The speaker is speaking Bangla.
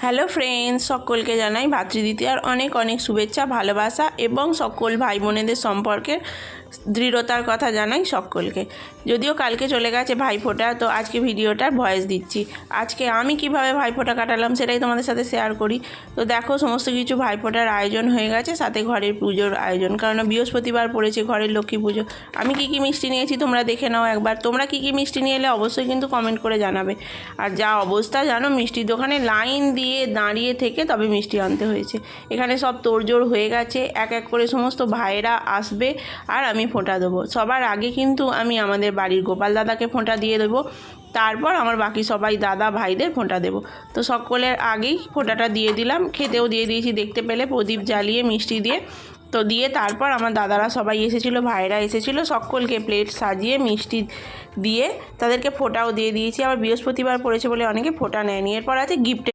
হ্যালো ফ্রেন্ডস, সকলকে জানাই ভাতৃদ্বিতীয়ার অনেক অনেক শুভেচ্ছা, ভালোবাসা এবং সকল ভাই বোনেদের সম্পর্কের দৃঢ়তার কথা জানাই সকলকে। যদিও কালকে চলে গেছে ভাইফোঁটা, তো আজকে ভিডিওটার ভয়েস দিচ্ছি। আজকে আমি কিভাবে ভাইফোঁটা কাটালাম সেটাই তোমাদের সাথে শেয়ার করি। তো দেখো, সমস্ত কিছু ভাইফোঁটার আয়োজন হয়ে গেছে, সাথে ঘরের পুজোর আয়োজন, কারণ বৃহস্পতিবার পড়েছে, ঘরের লক্ষ্মী পুজো। আমি কী কী মিষ্টি নিয়েছি তোমরা দেখে নাও একবার। তোমরা কী কী মিষ্টি নিয়ে এলে অবশ্যই কিন্তু কমেন্ট করে জানাবে। আর যা অবস্থা জানো, মিষ্টির দোকানে লাইন দিয়ে দাঁড়িয়ে থেকে তবে মিষ্টি আনতে হয়েছে। এখানে সব তোড়জোড় হয়ে গেছে, এক এক করে সমস্ত ভাইয়েরা আসবে আর আমি ফোঁটা দেবো। সবার আগে কিন্তু আমি আমাদের বাড়ির গোপাল দাদাকে ফোঁটা দিয়ে দেবো, তারপর আমার বাকি সবাই দাদা ভাইদের ফোঁটা দেবো। তো সকলের আগেই ফোঁটাটা দিয়ে দিলাম, খেতেও দিয়ে দিয়েছি, দেখতে পেলে প্রদীপ জ্বালিয়ে মিষ্টি দিয়ে। তো দিয়ে তারপর আমার দাদারা সবাই এসেছিলো, ভাইরা এসেছিলো, সকলকে প্লেট সাজিয়ে মিষ্টি দিয়ে তাদেরকে ফোঁটাও দিয়ে দিয়েছি। আবার বৃহস্পতিবার পড়েছে বলে অনেকে ফোঁটা নেয়নি। এরপর আছে গিফট